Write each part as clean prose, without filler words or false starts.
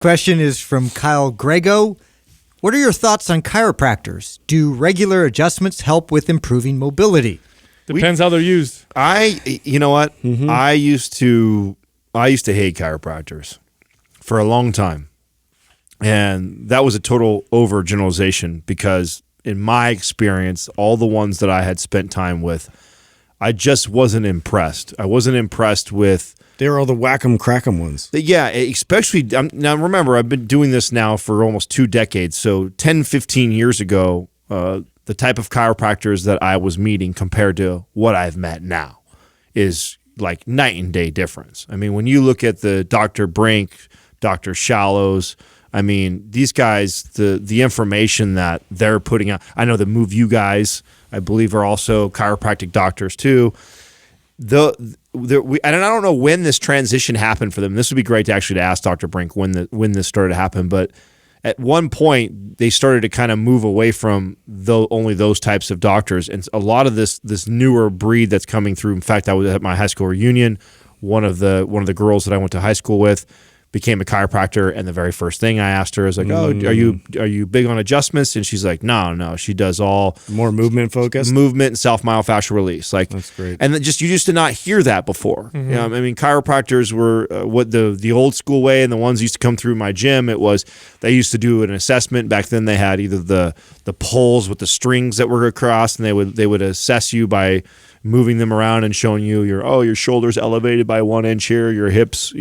Question is from Kyle Grego. What are your thoughts on chiropractors? Do regular adjustments help with improving mobility? Depends how they're used. You know what? I used to hate chiropractors for a long time. And that was a total overgeneralization because in my experience, all the ones that I had spent time with, I just wasn't impressed. I wasn't impressed with... They were all the whack-em, crack-em ones. Yeah, especially... Now, remember, I've been doing this now for almost 2 decades. So 10, 15 years ago, the type of chiropractors that I was meeting compared to what I've met now is like night and day difference. I mean, when you look at the Dr. Brink, Dr. Shallows... I mean, these guys, the information that they're putting out, I know the Move You guys, I believe, are also chiropractic doctors too. And I don't know when this transition happened for them. This would be great to actually ask Dr. Brink when this started to happen. But at one point, they started to kind of move away from only those types of doctors. And a lot of this newer breed that's coming through. In fact, I was at my high school reunion. One of the girls that I went to high school with became a chiropractor, and the very first thing I asked her is like, "Oh, are you big on adjustments?" And she's like, "No, she does all more movement focused, movement and self-myofascial release." Like, that's great. And you just did not hear that before. You know, I mean, chiropractors were what the old school way, and the ones used to come through my gym. It was they used to do an assessment back then. They had either the poles with the strings that were across, and they would assess you by moving them around and showing you your shoulders elevated by 1 inch here, your hips,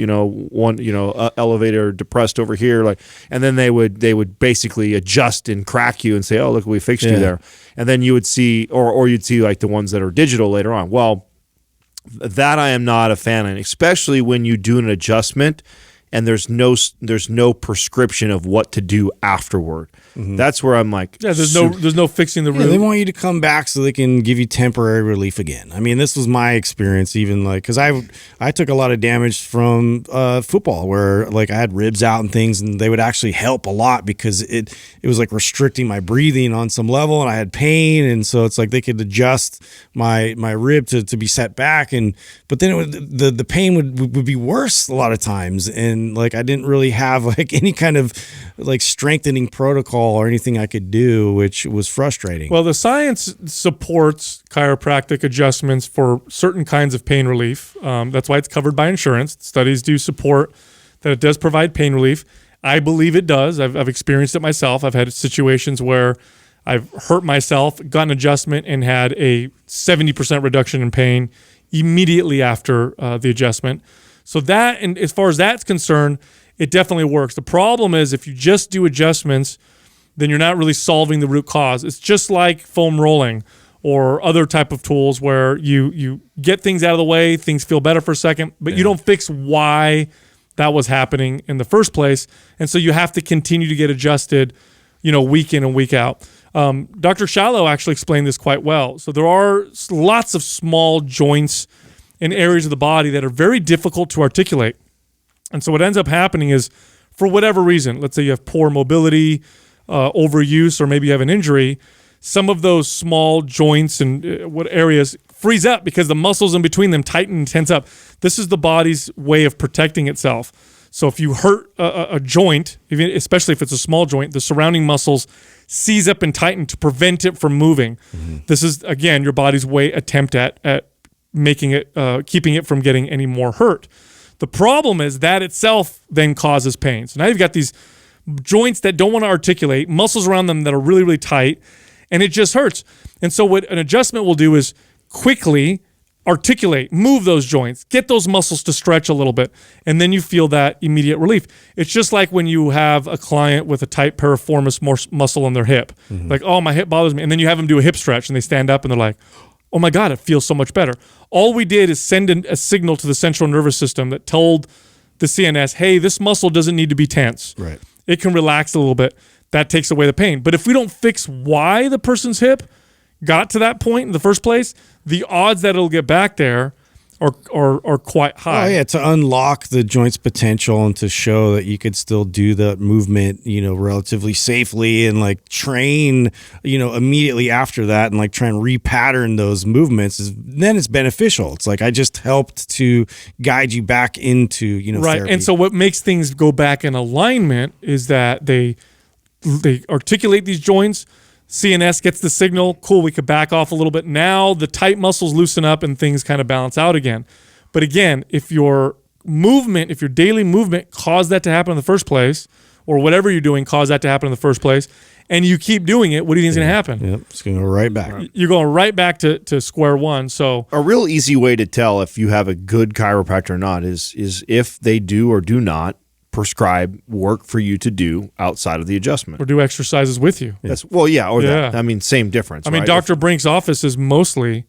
elevated or depressed over here, like, and then they would basically adjust and crack you and say, "Oh, look, we fixed you there." And then you would see, or you'd see like the ones that are digital later on. Well, that I am not a fan of, especially when you do an adjustment and there's no prescription of what to do afterward. That's where I'm like, there's no fixing the root. They want you to come back so they can give you temporary relief again. I mean, this was my experience, even like, because I took a lot of damage from football, where like I had ribs out and things, and they would actually help a lot because it was like restricting my breathing on some level, and I had pain, and so it's like they could adjust my rib to be set back, but then the pain would be worse a lot of times, and like I didn't really have like any kind of like strengthening protocol or anything I could do, which was frustrating. Well, the science supports chiropractic adjustments for certain kinds of pain relief. That's why it's covered by insurance. Studies do support that it does provide pain relief. I believe it does. I've experienced it myself. I've had situations where I've hurt myself, got an adjustment, and had a 70% reduction in pain immediately after the adjustment. So that, and as far as that's concerned, it definitely works. The problem is if you just do adjustments, then you're not really solving the root cause. It's just like foam rolling or other type of tools where you get things out of the way, things feel better for a second, but you don't fix why that was happening in the first place. And so you have to continue to get adjusted, week in and week out. Dr. Shallow actually explained this quite well. So there are lots of small joints in areas of the body that are very difficult to articulate. And so what ends up happening is, for whatever reason, let's say you have poor mobility, overuse, or maybe you have an injury, some of those small joints and what areas freeze up because the muscles in between them tighten and tense up. This is the body's way of protecting itself. So if you hurt a joint, especially if it's a small joint, the surrounding muscles seize up and tighten to prevent it from moving. This is, again, your body's attempt at making it, keeping it from getting any more hurt. The problem is that itself then causes pain. So now you've got these joints that don't want to articulate, muscles around them that are really, really tight, and it just hurts. And so what an adjustment will do is quickly articulate, move those joints, get those muscles to stretch a little bit, and then you feel that immediate relief. It's just like when you have a client with a tight piriformis muscle in their hip. Like, oh, my hip bothers me. And then you have them do a hip stretch, and they stand up, and they're like, oh my God, it feels so much better. All we did is send a signal to the central nervous system that told the CNS, hey, this muscle doesn't need to be tense. Right. It can relax a little bit. That takes away the pain. But if we don't fix why the person's hip got to that point in the first place, the odds that it'll get back there are quite high. Oh yeah, to unlock the joint's potential and to show that you could still do the movement, relatively safely, and like train, immediately after that, and like try and repattern those movements. Then it's beneficial. It's like I just helped to guide you back into right. therapy. And so what makes things go back in alignment is that they articulate these joints. CNS gets the signal. Cool, we could back off a little bit. Now the tight muscles loosen up and things kind of balance out again. But again, if your daily movement caused that to happen in the first place, or whatever you're doing caused that to happen in the first place, and you keep doing it, what do you think is going to happen? Yep, it's going to go right back. You're going right back to square one. So a real easy way to tell if you have a good chiropractor or not is if they do or do not prescribe work for you to do outside of the adjustment. or do exercises with you. That's that. I mean, same difference. I mean, right? Dr. Brink's office is mostly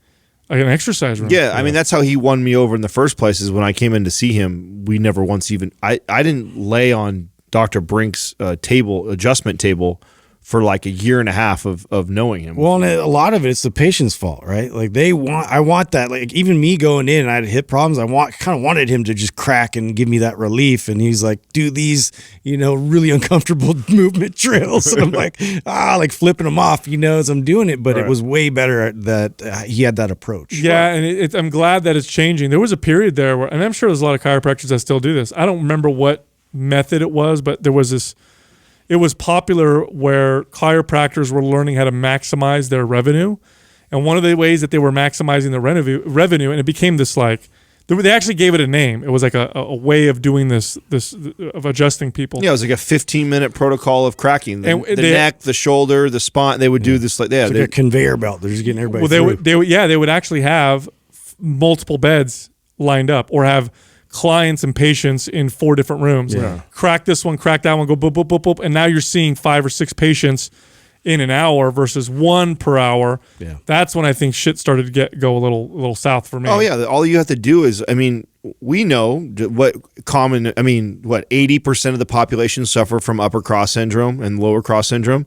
like an exercise room. Yeah, I mean, that's how he won me over in the first place. Is when I came in to see him, we never once even I didn't lay on Dr. Brink's adjustment table for like a year and a half of knowing him. Well, and a lot of it's the patient's fault, right? Like I want that. Like even me going in, I had hip problems. I kind of wanted him to just crack and give me that relief. And he's like, do these, really uncomfortable movement drills. And I'm like, like flipping them off, as I'm doing it. But Right. it was way better that he had that approach. Yeah, and I'm glad that it's changing. There was a period there where, and I'm sure there's a lot of chiropractors that still do this. I don't remember what method it was, but there was this. It was popular where chiropractors were learning how to maximize their revenue. And one of the ways that they were maximizing their revenue, and it became this like, they actually gave it a name. It was like a way of doing this of adjusting people. Yeah, it was like a 15-minute protocol of cracking the neck, the shoulder, the spine. They would do this like It's like a conveyor belt. They're just getting everybody through. They would actually have multiple beds lined up, or have clients and patients in 4 different rooms. Yeah. Crack this one, crack that one, go boop, boop, boop, boop. And now you're seeing 5 or 6 patients in an hour versus 1 per hour. Yeah. That's when I think shit started to go a little south for me. Oh yeah, all you have to do is, we know what 80% of the population suffer from upper cross syndrome and lower cross syndrome.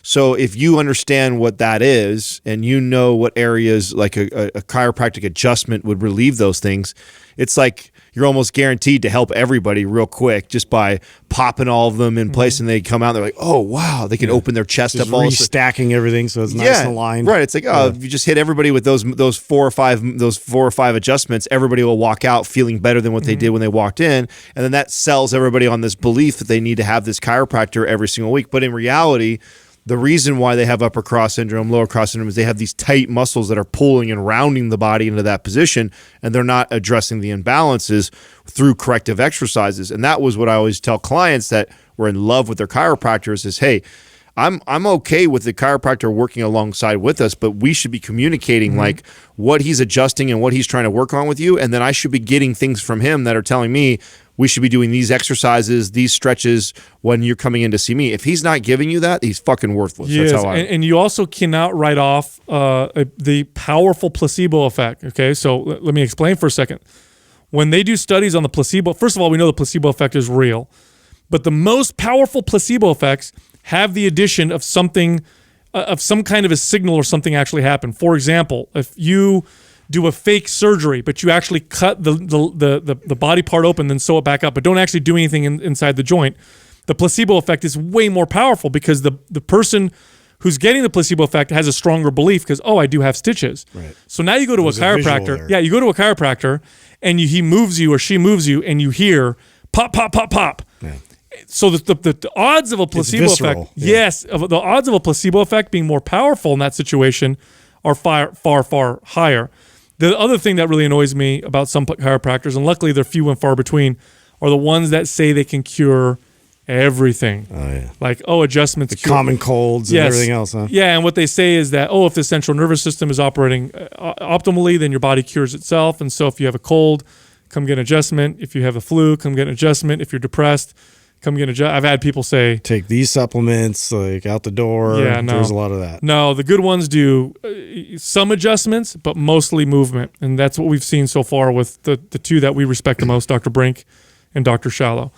So if you understand what that is, and you know what areas like a chiropractic adjustment would relieve those things, it's like you're almost guaranteed to help everybody real quick just by popping all of them in place, and they come out, they're like, oh wow, they can open their chest Just up, all restacking everything so it's nice and aligned. Right. It's like, if you just hit everybody with those 4 or 5 adjustments, everybody will walk out feeling better than what they did when they walked in, and then that sells everybody on this belief that they need to have this chiropractor every single week. But in reality, the reason why they have upper cross syndrome, lower cross syndrome is they have these tight muscles that are pulling and rounding the body into that position, and they're not addressing the imbalances through corrective exercises. And that was what I always tell clients that were in love with their chiropractors is, hey, I'm okay with the chiropractor working alongside with us, but we should be communicating like what he's adjusting and what he's trying to work on with you. And then I should be getting things from him that are telling me we should be doing these exercises, these stretches when you're coming in to see me. If he's not giving you that, he's fucking worthless. Yes, That's how and you also cannot write off the powerful placebo effect. Okay, so let me explain for a second. When they do studies on the placebo, first of all, we know the placebo effect is real, but the most powerful placebo effects have the addition of something, of some kind of a signal or something actually happened. For example, if you do a fake surgery, but you actually cut the body part open, then sew it back up, but don't actually do anything inside the joint, the placebo effect is way more powerful because the person who's getting the placebo effect has a stronger belief because, I do have stitches. Right. So now you go to There's a a visual chiropractor. there. You go to a chiropractor and he moves you or she moves you and you hear pop, pop, pop, pop. Yeah. So the odds of a placebo visceral, effect, yeah. yes, the odds of a placebo effect being more powerful in that situation are far, far, far higher. The other thing that really annoys me about some chiropractors, and luckily they're few and far between, are the ones that say they can cure everything. Oh yeah. Like, adjustments cure Common colds and everything else, huh? Yeah, and what they say is that, if the central nervous system is operating optimally, then your body cures itself. And so if you have a cold, come get an adjustment. If you have a flu, come get an adjustment. If you're depressed, come get an adjustment. I've had people say, Take these supplements like out the door. Yeah, no. There's a lot of that. no, the good ones do some adjustments, but mostly movement. And that's what we've seen so far with the two that we respect the most, Dr. Brink and Dr. Shallow.